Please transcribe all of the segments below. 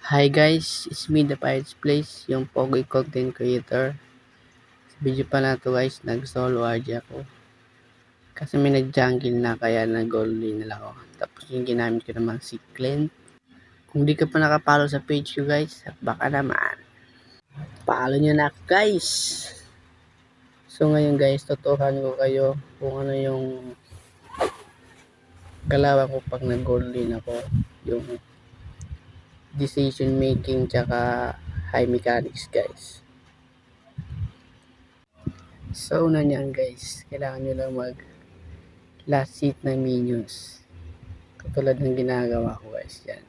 Hi guys, it's me the Pirates Place, yung Pogi content creator. Sa video pa na to guys, nag-solo RG ako. Kasi may nag-jungle na kaya nag-gold lane na ako. Tapos yung ginamit ko naman si Clint. Kung di ka pa nakapalo sa page ko guys, baka naman. Follow nyo na ako guys. So ngayon guys, tutuhan ko kayo kung ano yung galawan ko pag nag-gold lane ako. Yung decision making tsaka high mechanics guys. So una niyan guys, kailangan nyo lang mag last hit na minions. Katulad ng ginagawa ko guys yan.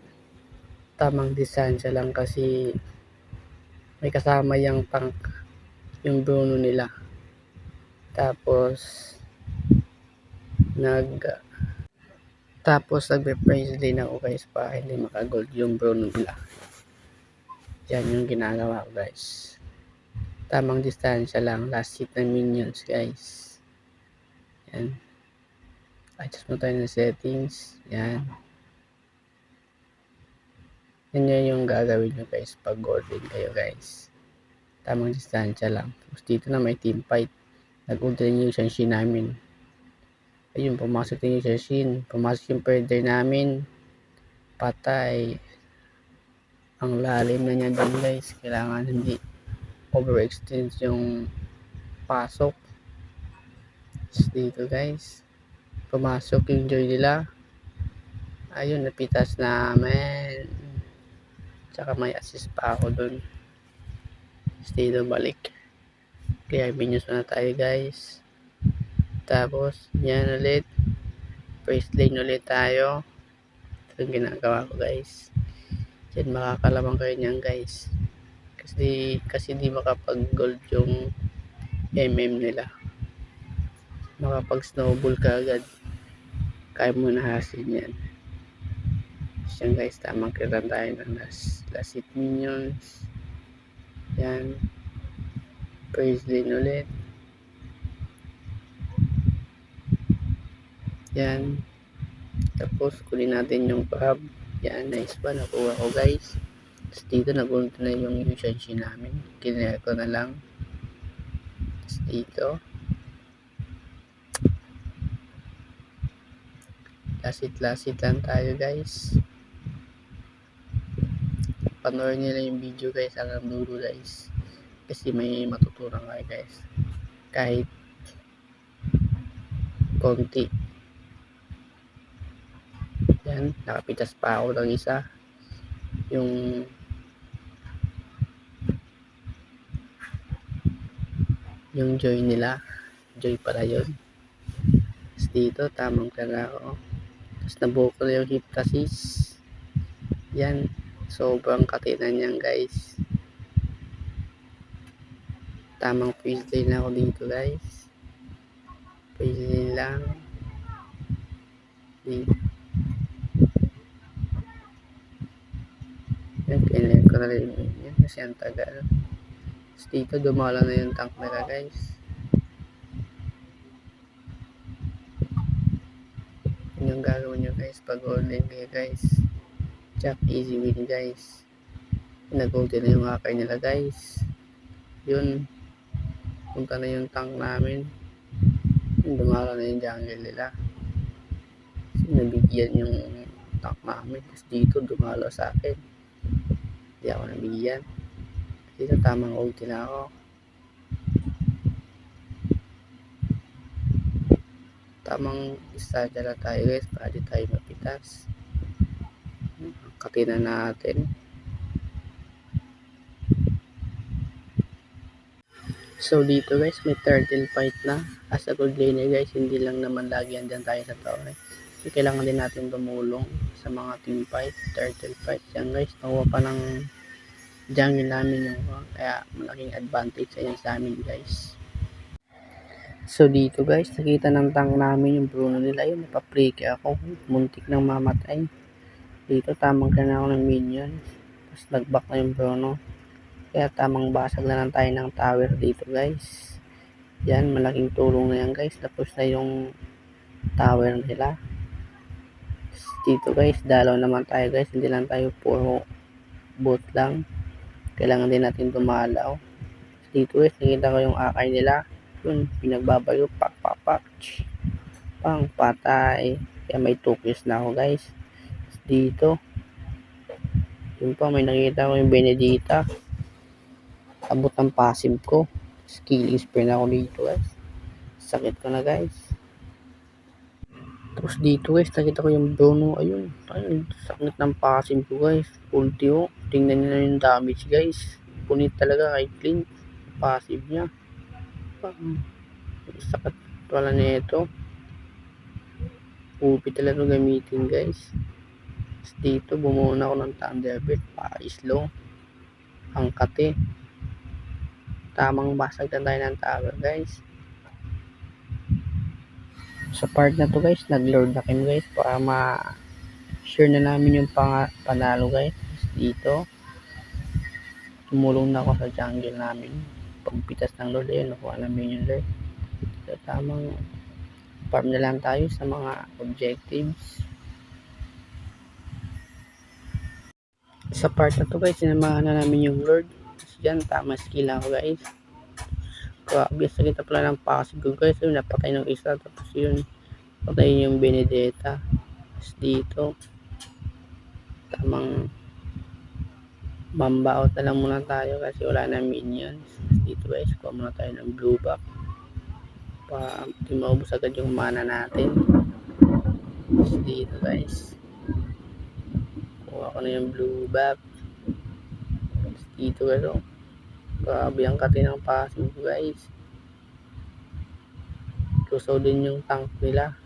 Tamang distansya lang kasi may kasama yung tank, yung Bruno nila. Tapos nagbe-praise din ako guys para hindi makagold yung Bruno nila. Yan yung ginagawa ko guys. Tamang distansya lang, last hit na minions guys. Yan. Adjust mo tayo ng settings. Yan. Yan yung gagawin nyo guys pag golden kayo guys. Tamang distansya lang. Tapos dito na may team fight. Nag-ultra yung Shanshin namin. Ayun, pumasok din yung Shanshin. Pumasok yung perder namin. Patay. Ang lalim na niya dun guys. Kailangan hindi overextend yung pasok. Tapos dito guys. Pumasok yung Joy nila. Ayun, napitas namin. Tsaka may assist pa ako dun. Tapos dito balik. Kaya minions na tayo guys. Tapos yan ulit. First lane ulit tayo. Ito yung ginagawa ko guys. Yan, makakalamang kayo niyan guys. Kasi di makapag gold yung MM nila. Makapag snowball ka agad. Kaya mo nahasin yan. Yan guys, tamang kiran tayo ng last hit minions. Yan. Praise din ulit. Yan. Tapos kunin natin yung pub. Yan, nice pa. Nakuha ko guys. Tapos dito nag-ulti na yung Shanshin namin. Kinaya ko na lang. Tapos dito. Last hit lang tayo guys. Panoorin nyo lang yung video guys hanggang dulo guys. Kasi may matutunan kayo guys. Kahit konti. Yan, nakapitas pa ako ng isa. Yung Joy nila. Joy pala yun. Tapos dito, tamang kaya ako. Tapos nabuo ko na yung Hyptasis. Yan. Sobrang katinan yan guys. Tamang freeze lane ako dito guys. Freeze lane lang. Yan, kailangan ko na rin yan kasi ang tagal. Tapos dito dumala na yung tank nila guys. Yun yung gagawin nyo guys pag golden kayo guys. Jack easy win guys. Nag-ulti na yung hakay nila guys. Yun, punta na yung tank namin. Yun, dumala na yung jungle nila. Kasi nabigyan yung tank namin. Tapos dito dumala sa akin. Hindi ako nabigyan. Dito tamang ulti na ako. Tamang distansya na tayo guys para di tayo mapitas. Katina natin. So dito guys, may turtle fight na. As a gold laner guys, hindi lang naman lagi andyan tayo sa tower. Kailangan din natin tumulong sa mga team fight, turtle fight. Yan guys, nakuha pa ng jungle namin yung kaya malaking advantage sa amin guys. So dito guys, nakita ng tank namin yung Bruno nila. Yun, napapreke ako. Muntik nang mamatay. Dito tamang ka na ako ng minions. Tapos nag-back na yung Bruno. Kaya tamang basag na lang tayo ng tower dito guys. Yan, malaking tulong na yan guys. Tapos na yung tower nila. Dito guys, dalaw naman tayo guys. Hindi lang tayo puro boat lang. Kailangan din natin dumalaw. Dito guys, nakita ko yung akay nila. Yun, pinagbabayo, pak, pak, pak. Pang, patay. Kaya may 2 kills na ako guys. Dito, yun pa, may nakita ko yung Benedita. Abot ng passive ko. Killing spree na ako dito guys. Sakit ko na guys. Tapos dito guys, nakita ko yung Bruno. Ayun, sakit ng passive ko guys. Ulti oh. Tingnan nyo na yung damage guys. Punit talaga kay Clint. Passive niya. Sakit wala na ito. Upi talaga gamitin guys. Tapos dito, bumuuna ako ng Thunderbird. Pa-slow. Ang kate. Tamang basag na tayo ng tower guys. Sa part na to guys, nag-lord na kami guys para ma-sure na namin yung panalo guys. Dito, tumulong na ako sa jungle namin. Pagpitas ng lord, ayun, nakuha namin yung lord. So, tamang farm na lang tayo sa mga objectives. Sa part na to guys, sinamahan na namin yung lord. Kasi dyan, tama skill ako guys. Grabe, sa kita pala ng passive ko guys. Yun, napatay ng isa. Tapos yun, patay yung Benedetta. Tapos dito, tamang mamba out na lang muna tayo kasi wala na minions. Dito guys, kuha muna tayo ng blue back. Pa, di maubos agad yung mana natin. Tapos dito guys, kuha ko na yung blue back. Tapos dito guys, oh. Grabe ang kati ng passive guys. Lusaw din yung tank nila.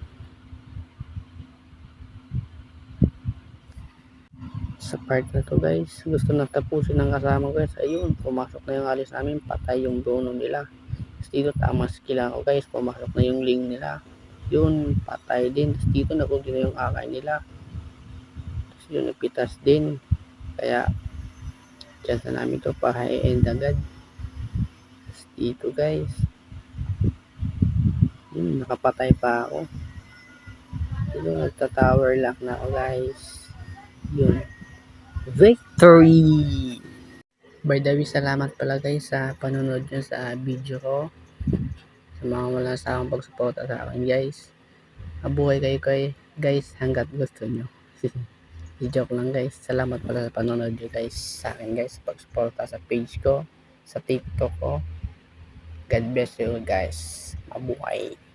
Sa part na to guys, gusto na tapusin ng kasama guys. Ayun, pumasok na yung alis namin, patay yung Bruno nila. Tapos dito, tama skill ako guys, pumasok na yung link nila. Yun, patay din. Tapos dito, nakundi na yung akay nila. Tapos yun, napitas din. Kaya, chance na namin to para i-end agad. Tapos dito guys, yun, nakapatay pa ako. Dito, nagta-tower lock na ako guys. Yun, victory! By the way, salamat pala guys sa panonood nyo sa video ko. Sa mga wala sa akong pagsuporta sa akin guys. Mabuhay kayo guys hanggat gusto nyo. I-joke lang guys. Salamat pala sa panonood nyo guys sa akin guys. Pagsuporta sa page ko, sa TikTok ko. God bless you guys. Mabuhay.